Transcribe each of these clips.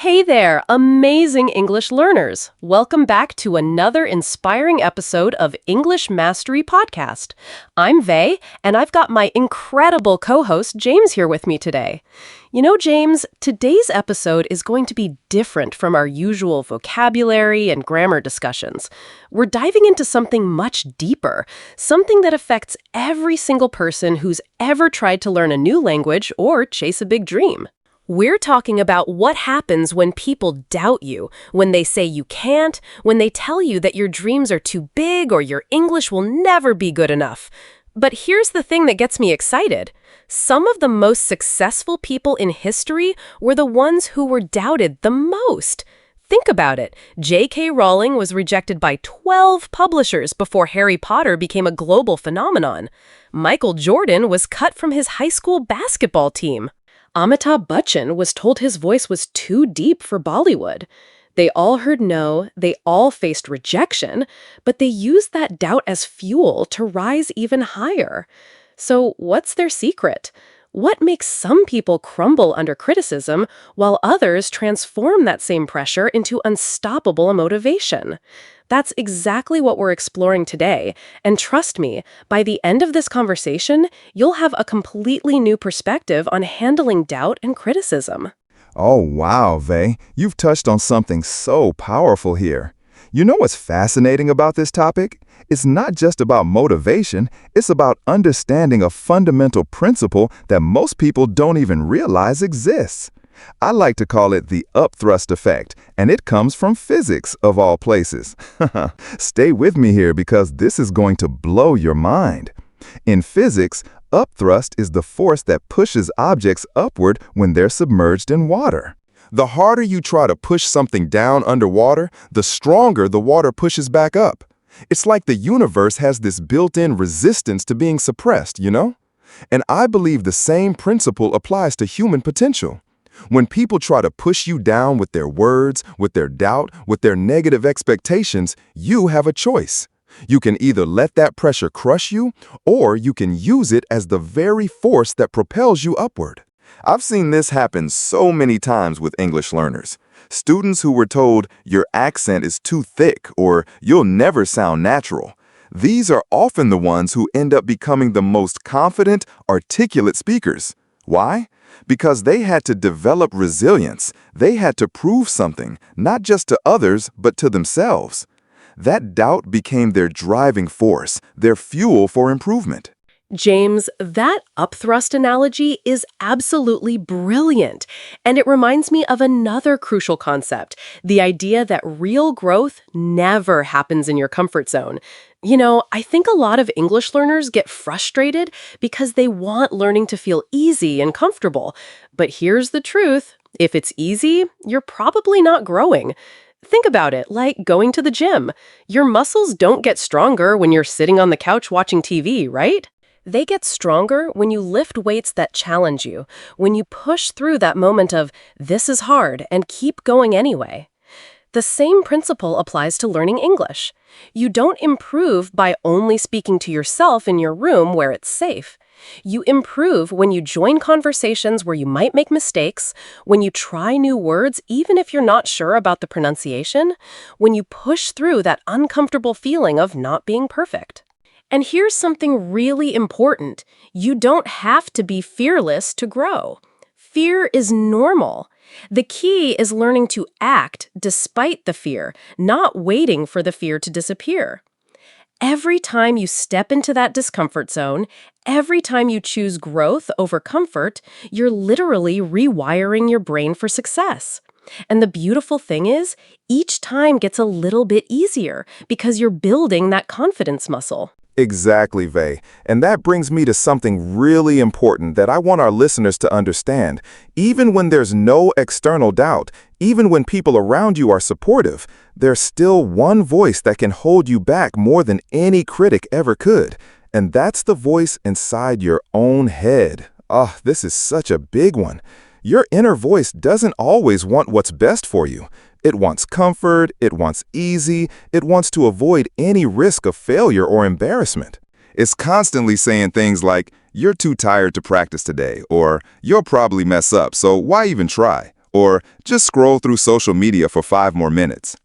Hey there, amazing English learners. Welcome back to another inspiring episode of English Mastery Podcast. I'm Vey, and I've got my incredible co-host James here with me today. You know, James, today's episode is going to be different from our usual vocabulary and grammar discussions. We're diving into something much deeper, something that affects every single person who's ever tried to learn a new language or chase a big dream. We're talking about what happens when people doubt you, when they say you can't, when they tell you that your dreams are too big or your English will never be good enough. But here's the thing that gets me excited. Some of the most successful people in history were the ones who were doubted the most. Think about it. J.K. Rowling was rejected by 12 publishers before Harry Potter became a global phenomenon. Michael Jordan was cut from his high school basketball team. Amitabh Bachchan was told his voice was too deep for Bollywood. They all heard no, they all faced rejection, but they used that doubt as fuel to rise even higher. So what's their secret? What makes some people crumble under criticism while others transform that same pressure into unstoppable motivation? That's exactly what we're exploring today, and trust me, by the end of this conversation, you'll have a completely new perspective on handling doubt and criticism. Oh, wow, Vey. You've touched on something so powerful here. You know what's fascinating about this topic? It's not just about motivation, it's about understanding a fundamental principle that most people don't even realize exists. I like to call it the upthrust effect, and it comes from physics, of all places. Stay with me here because this is going to blow your mind. In physics, upthrust is the force that pushes objects upward when they're submerged in water. The harder you try to push something down underwater, the stronger the water pushes back up. It's like the universe has this built-in resistance to being suppressed, you know? And I believe the same principle applies to human potential. When people try to push you down with their words, with their doubt, with their negative expectations, you have a choice. You can either let that pressure crush you, or you can use it as the very force that propels you upward. I've seen this happen so many times with English learners. Students who were told, your accent is too thick, or you'll never sound natural. These are often the ones who end up becoming the most confident, articulate speakers. Why? Because they had to develop resilience. They had to prove something, not just to others, but to themselves. That doubt became their driving force, their fuel for improvement. James, that upthrust analogy is absolutely brilliant, and it reminds me of another crucial concept, the idea that real growth never happens in your comfort zone. You know, I think a lot of English learners get frustrated because they want learning to feel easy and comfortable. But here's the truth. If it's easy, you're probably not growing. Think about it, like going to the gym. Your muscles don't get stronger when you're sitting on the couch watching TV, right? They get stronger when you lift weights that challenge you, when you push through that moment of, this is hard, and keep going anyway. The same principle applies to learning English. You don't improve by only speaking to yourself in your room where it's safe. You improve when you join conversations where you might make mistakes, when you try new words even if you're not sure about the pronunciation, when you push through that uncomfortable feeling of not being perfect. And here's something really important. You don't have to be fearless to grow. Fear is normal. The key is learning to act despite the fear, not waiting for the fear to disappear. Every time you step into that discomfort zone, every time you choose growth over comfort, you're literally rewiring your brain for success. And the beautiful thing is, each time gets a little bit easier because you're building that confidence muscle. Exactly, Vey. And that brings me to something really important that I want our listeners to understand. Even when there's no external doubt, even when people around you are supportive, there's still one voice that can hold you back more than any critic ever could. And that's the voice inside your own head. This is such a big one. Your inner voice doesn't always want what's best for you. It wants comfort, it wants easy, it wants to avoid any risk of failure or embarrassment. It's constantly saying things like, you're too tired to practice today, or you'll probably mess up, so why even try? or just scroll through social media for 5 more minutes.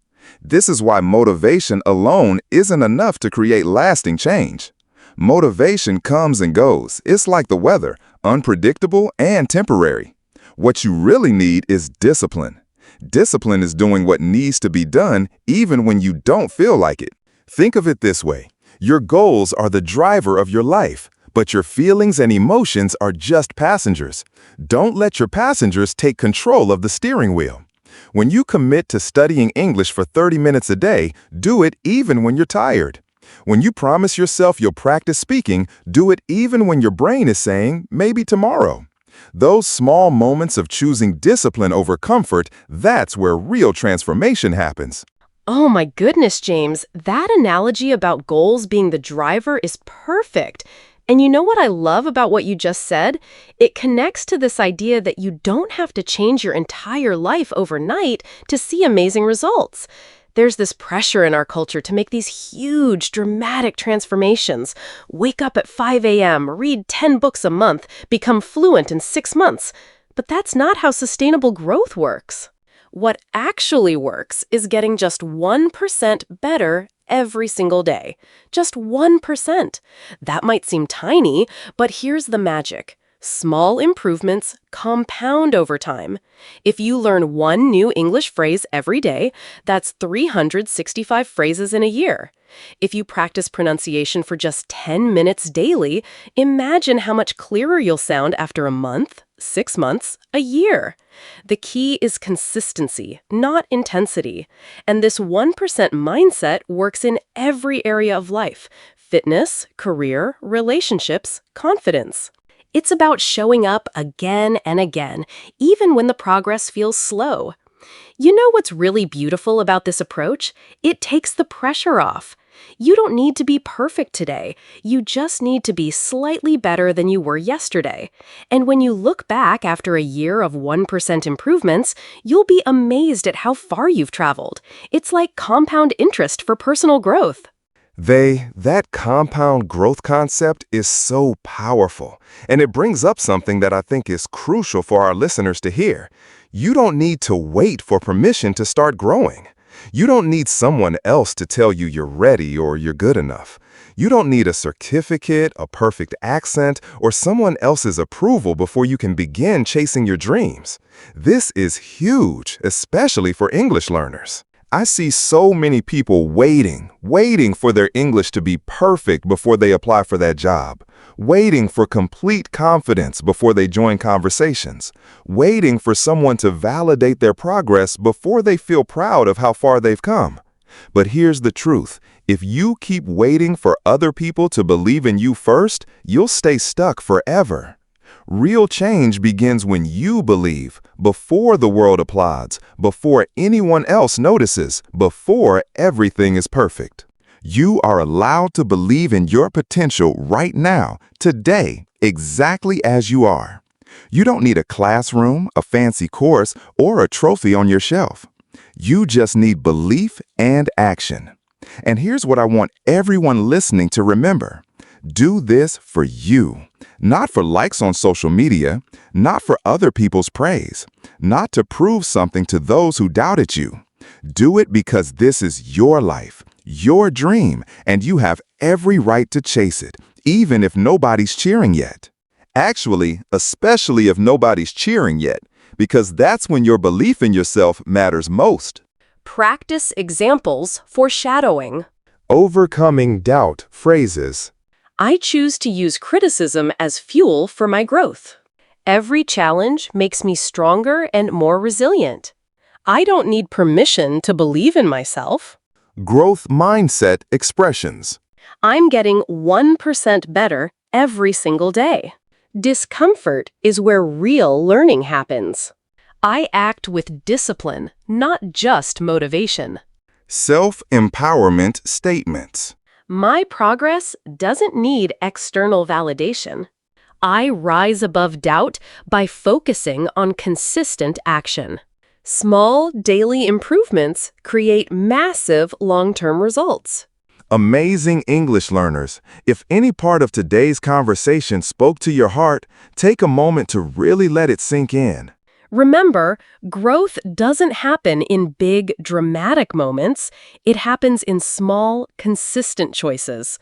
This is why motivation alone isn't enough to create lasting change. Motivation comes and goes. It's like the weather, unpredictable and temporary. What you really need is discipline. Discipline is doing what needs to be done even when you don't feel like it. Think of it this way. Your goals are the driver of your life, but your feelings and emotions are just passengers. Don't let your passengers take control of the steering wheel. When you commit to studying English for 30 minutes a day, do it even when you're tired. When you promise yourself you'll practice speaking, do it even when your brain is saying, maybe tomorrow. Those small moments of choosing discipline over comfort, that's where real transformation happens. Oh my goodness, James, that analogy about goals being the driver is perfect. And you know what I love about what you just said? It connects to this idea that you don't have to change your entire life overnight to see amazing results. There's this pressure in our culture to make these huge, dramatic transformations. Wake up at 5 a.m., read 10 books a month, become fluent in 6 months. But that's not how sustainable growth works. What actually works is getting just 1% better every single day. Just 1%. That might seem tiny, but here's the magic. Small improvements compound over time. If you learn one new English phrase every day, that's 365 phrases in a year. If you practice pronunciation for just 10 minutes daily, imagine how much clearer you'll sound after a month, 6 months, a year. The key is consistency, not intensity. And this 1% mindset works in every area of life: fitness, career, relationships, confidence. It's about showing up again and again, even when the progress feels slow. You know what's really beautiful about this approach? It takes the pressure off. You don't need to be perfect today. You just need to be slightly better than you were yesterday. And when you look back after a year of 1% improvements, you'll be amazed at how far you've traveled. It's like compound interest for personal growth. That compound growth concept is so powerful, and it brings up something that I think is crucial for our listeners to hear. You don't need to wait for permission to start growing. You don't need someone else to tell you you're ready or you're good enough. You don't need a certificate, a perfect accent, or someone else's approval before you can begin chasing your dreams. This is huge, especially for English learners. I see so many people waiting for their English to be perfect before they apply for that job, waiting for complete confidence before they join conversations, waiting for someone to validate their progress before they feel proud of how far they've come. But here's the truth. If you keep waiting for other people to believe in you first, you'll stay stuck forever. Real change begins when you believe, before the world applauds, before anyone else notices, before everything is perfect. You are allowed to believe in your potential right now, today, exactly as you are. You don't need a classroom, a fancy course, or a trophy on your shelf. You just need belief and action. And here's what I want everyone listening to remember. Do this for you, not for likes on social media, not for other people's praise, not to prove something to those who doubted you. Do it because this is your life, your dream, and you have every right to chase it, even if nobody's cheering yet. Actually, especially if nobody's cheering yet, because that's when your belief in yourself matters most. Practice examples foreshadowing. Overcoming doubt phrases. I choose to use criticism as fuel for my growth. Every challenge makes me stronger and more resilient. I don't need permission to believe in myself. Growth mindset expressions. I'm getting 1% better every single day. Discomfort is where real learning happens. I act with discipline, not just motivation. Self-empowerment statements. My progress doesn't need external validation. I rise above doubt by focusing on consistent action. Small daily improvements create massive long-term results. Amazing English learners, if any part of today's conversation spoke to your heart, take a moment to really let it sink in. Remember, growth doesn't happen in big, dramatic moments. It happens in small, consistent choices.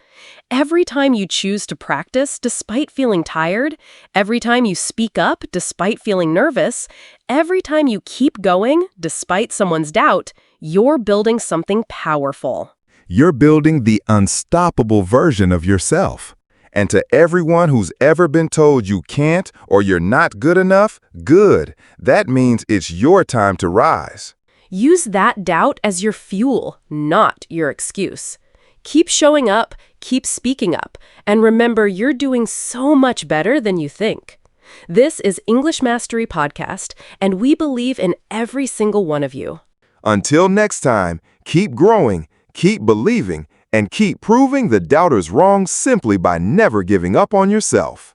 Every time you choose to practice despite feeling tired, every time you speak up despite feeling nervous, every time you keep going despite someone's doubt, you're building something powerful. You're building the unstoppable version of yourself. And to everyone who's ever been told you can't or you're not good enough, good. That means it's your time to rise. Use that doubt as your fuel, not your excuse. Keep showing up, keep speaking up, and remember you're doing so much better than you think. This is English Mastery Podcast, and we believe in every single one of you. Until next time, keep growing, keep believing, and keep proving the doubters wrong simply by never giving up on yourself.